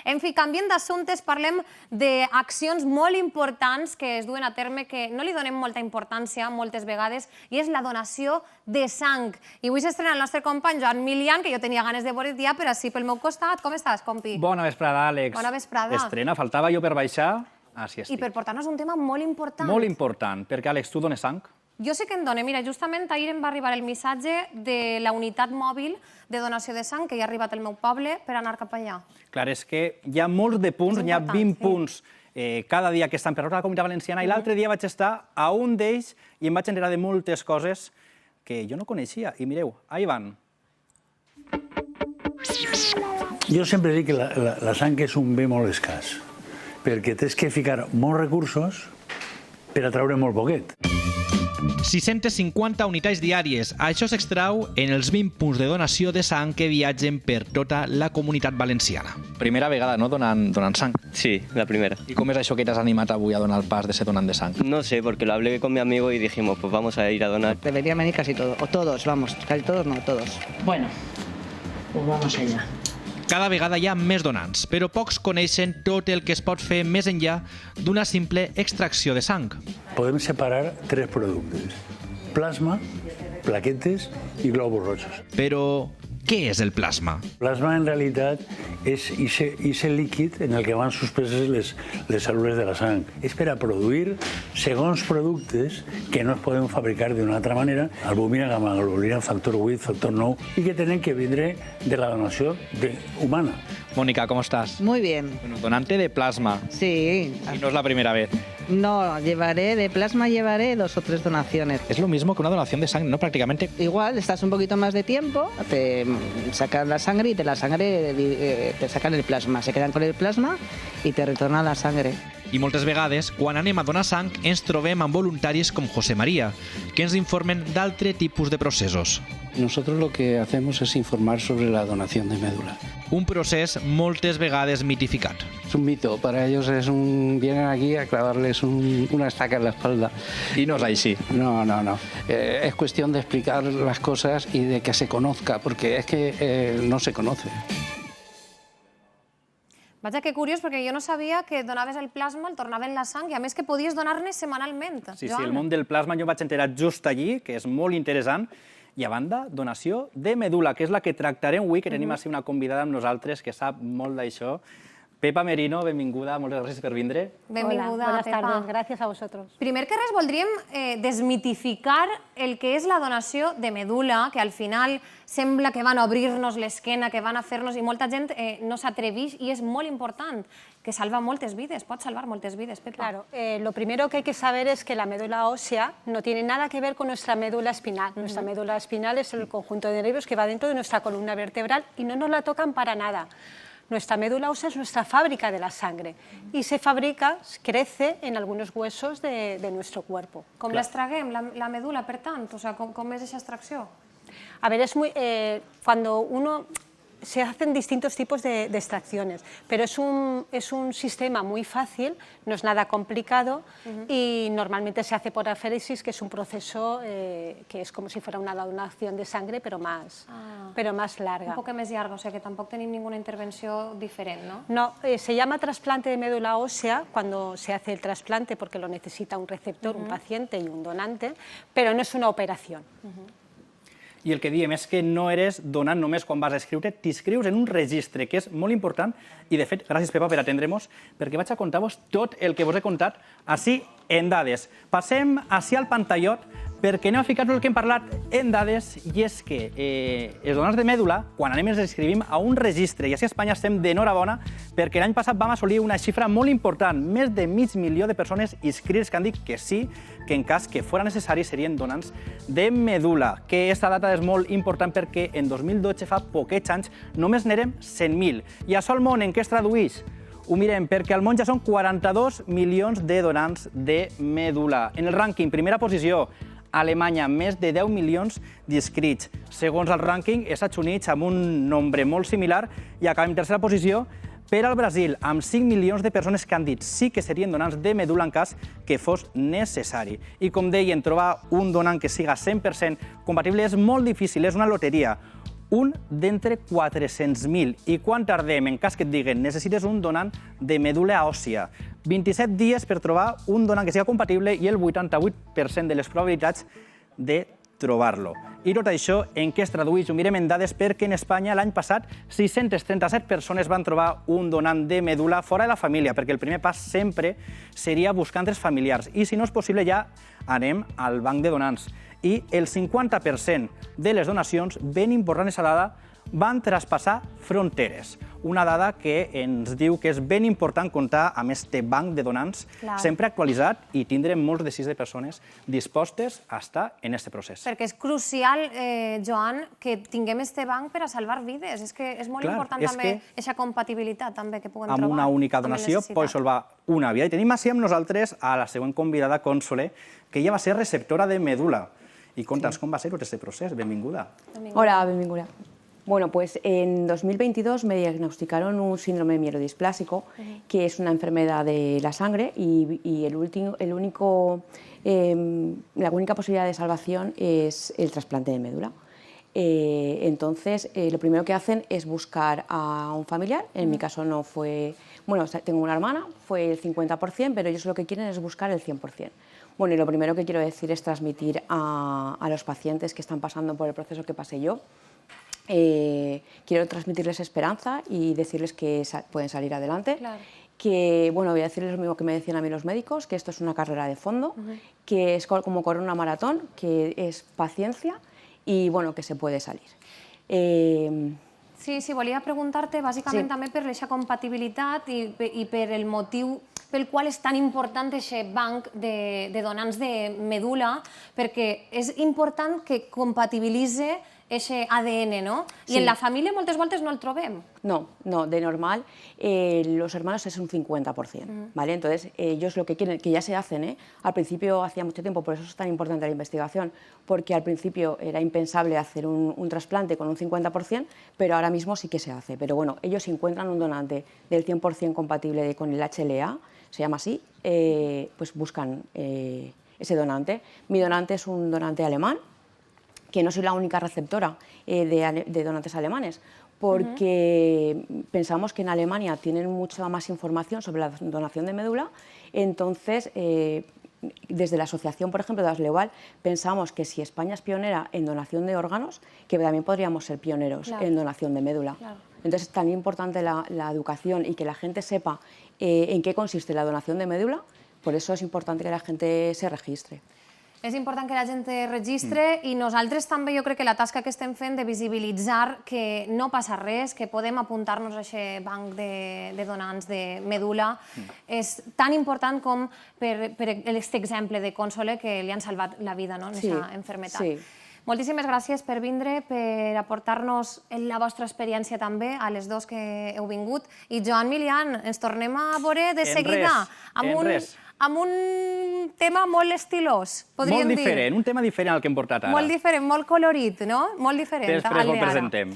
En fi, canviant d'assumptes, parlem d'accions molt importants que es duen a terme, que no li donem molta importància moltes vegades, i és la donació de sang. I avui s'estrena el nostre company Joan Milian, que jo tenia ganes de veure ja, però sí pel meu costat. Com estàs, compi? Bona vesprada, Àlex. Bona vesprada. Estrena, faltava jo per baixar. Així estic. I per portar-nos un tema molt important. Molt important, perquè, Àlex, tu dones sang? Jo sé que en dona. Mira, justament ahir em va arribar el missatge de la unitat mòbil de donació de sang, que ja ha arribat al meu poble, per anar cap allà. Clar, és que hi ha molts de punts, hi ha 20 punts cada dia que estan per la Comunitat Valenciana, i l'altre dia vaig estar a un d'ells i em vaig enterar de moltes coses que jo no coneixia. I mireu, ahí van. Jo sempre dic que la sang és un bé molt escàs, perquè tens que ficar molts recursos per a treure molt poquet. 650 unitats diàries. Això s'extrau en els 20 punts de donació de sang que viatgen per tota la Comunitat Valenciana. Primera vegada, no?, donant sang. Sí, la primera. I com és això que t'has animat avui a donar el pas de ser donant de sang? No sé, porque lo hablé con mi amigo y dijimos, pues vamos a ir a donar. Deberían venir casi todos, o todos, vamos, casi todos no, todos. Bueno, pues vamos allá. Cada vegada hi ha més donants, però pocs coneixen tot el que es pot fer més enllà d'una simple extracció de sang. Podem separar 3 productes: plasma, plaquetes i glòbuls rojos. Però què és el plasma? Plasma, en realitat, és aquest líquid en el que van suspeses les cèl·lules de la sang. És per a produir segons productes que no es poden fabricar d'una altra manera, albúmina, gamma-globulina, factor 8, factor 9, i que tenen que vindre de la donació humana. Mónica, ¿cómo estás? Muy bien. Bueno, donante de plasma. Sí. Y no es la primera vez. No, de plasma llevaré 2 o 3 donaciones. Es lo mismo que una donación de sangre, ¿no? Prácticamente. Igual, estás un poquito más de tiempo, te sacan la sangre y de la sangre te sacan el plasma. Se quedan con el plasma y te retornan la sangre. I moltes vegades, quan anem a donar sang, ens trobem amb voluntaris com José María, que ens informen d'altre tipus de processos. Nosotros lo que hacemos es informar sobre la donación de médula. Un procés moltes vegades mitificat. Es un mito, para ellos vienen aquí a clavarles una estaca en la espalda. Y no es así. No. Es cuestión de explicar las cosas y de que se conozca, porque es que no se conoce. Vaja, que curiós, perquè jo no sabia que donaves el plasma, el tornaven la sang, i a més que podies donar-ne setmanalment. Sí, el món del plasma jo vaig enterar just allí, que és molt interessant. I a banda, donació de medula, que és la que tractarem avui, que tenim així una convidada amb nosaltres que sap molt d'això. Pepa Merino, benvinguda, moltes gràcies per vindre. Benvinguda, Hola, buenas Pepa. tardes, gracias a vosotros. Primer que res, voldríem desmitificar el que és la donació de medula, que al final sembla que van a obrir-nos l'esquena, que van a fer-nos, i molta gent no s'atreveix, i és molt important, que salva moltes vides, pot salvar moltes vides, Pepa. Claro, lo primero que hay que saber es que la médula ósea no tiene nada que ver con nuestra médula espinal. Nuestra médula espinal es el conjunto de nervios que va dentro de nuestra columna vertebral y no nos la tocan para nada. Nuestra médula ósea es nuestra fábrica de la sangre y se fabrica, crece en algunos huesos de nuestro cuerpo. Com l'extraguem, la medula, per tant? O sea, com és aquesta extracció? A ver, cuando uno... Se hacen distintos tipos de extracciones, pero es un sistema muy fácil, no es nada complicado y normalmente se hace por aféresis, que es un proceso que es como si fuera una donación de sangre, pero más larga. Un poc més llarga, o sigui que tampoc tenim ninguna intervenció diferent, ¿no? No, se llama trasplante de médula ósea cuando se hace el trasplante porque lo necesita un receptor, un paciente y un donante, pero no es una operación. I el que diem és que no eres donant només quan vas a escriure, t'inscrius en un registre, que és molt important, i de fet, gràcies Pepa per atendre-nos, perquè vaig a contar-vos tot el que vos he contat així en dades. Passem així al pantallot, perquè anem a ficar-nos el que hem parlat en dades, i és que els donants de mèdula, quan anem ens inscrivim a un registre, i així a Espanya estem d'enhorabona, perquè l'any passat vam assolir una xifra molt important, més de 500.000 de persones inscrits que han dit que sí, que en cas que fora necessari serien donants de medula, que aquesta data és molt important perquè en 2012, fa poquets anys, només n'érem 100.000. I això al món en què es tradueix? Ho mirem, perquè al món ja són 42 milions de donants de medula. En el rànquing, primera posició, Alemanya, més de 10 milions d'inscrits. Segons el rànquing, Estats Units, amb un nombre molt similar, i acabem en tercera posició per al Brasil, amb 5 milions de persones que han dit sí que serien donants de medula en cas que fos necessari. I com deien, trobar un donant que siga 100% compatible és molt difícil, és una loteria. un d'entre 400.000. I quan tardem, en cas que et diguen necessites un donant de medul·la òssia? 27 dies per trobar un donant que sigui compatible i el 88% de les probabilitats de trobar-lo. I tot això en què es tradueix? Ho mirem en dades perquè en Espanya l'any passat 637 persones van trobar un donant de medul·la fora de la família, perquè el primer pas sempre seria buscar entre els familiars. I si no és possible ja anem al banc de donants. I el 50% de les donacions, ben important aquesta dada, van traspassar fronteres. Una dada que ens diu que és ben important comptar amb este banc de donants sempre actualitzat i tindrem molts decisions de persones dispostes a estar en aquest procés. Perquè és crucial, Joan, que tinguem este banc per a salvar vides. És que és molt important també aquesta compatibilitat que puguem trobar. Amb una única donació pots salvar una vida. I tenim així amb nosaltres a la següent convidada, Console, que ella va ser receptora de medul·la. I conta'ns com va ser aquest procés. Benvinguda. Hola, benvinguda. Bueno, pues en 2022 me diagnosticaron un síndrome mielodisplásico, que es una enfermedad de la sangre y la única posibilidad de salvación es el trasplante de médula. Entonces, lo primero que hacen es buscar a un familiar. En mi caso no fue... Bueno, tengo una hermana, fue el 50%, pero ellos lo que quieren es buscar el 100%. Bueno, y lo primero que quiero decir es transmitir a los pacientes que están pasando por el proceso que pasé yo. Quiero transmitirles esperanza y decirles que pueden salir adelante. Que, bueno, voy a decirles lo mismo que me decían a mí los médicos, que esto es una carrera de fondo, que es como correr una maratón, que es paciencia y, bueno, que se puede salir. Sí, volia preguntar-te bàsicament també per aquesta compatibilitat i per el motiu pel qual és tan important aquest banc de donants de medul·la, perquè és important que compatibilitze ese ADN, ¿no? Y en la familia moltes voltes no el trobem. No, de normal los hermanos es un 50%, ¿vale? Entonces ellos lo que quieren, que ya se hacen, al principio hacía mucho tiempo, por eso es tan importante la investigación, porque al principio era impensable hacer un trasplante con un 50%, pero ahora mismo sí que se hace. Pero bueno, ellos si encuentran un donante del 100% compatible con el HLA, se llama así, pues buscan ese donante. Mi donante es un donante alemán, que no soy la única receptora de donantes alemanes, porque pensamos que en Alemania tienen mucha más información sobre la donación de médula. Entonces, desde la asociación, por ejemplo, de Asleval, pensamos que si España es pionera en donación de órganos, que también podríamos ser pioneros en donación de médula. Entonces, es tan importante la educación y que la gente sepa en qué consiste la donación de médula, por eso es importante que la gente se registre. És important que la gent es registre i nosaltres també jo crec que la tasca que estem fent de visibilitzar que no passa res, que podem apuntar-nos a aquest banc de donants de medul·la és tan important com per aquest exemple de Console que li han salvat la vida en aquesta malaltia. Moltíssimes gràcies per vindre, per aportar-nos la vostra experiència també a les dos que heu vingut. I Joan Milian, ens tornem a veure de seguida amb un tema molt estilós, podríem dir. Molt diferent, un tema diferent al que hem portat ara. Molt diferent, molt colorit, no? Molt diferent. Després ho presentem.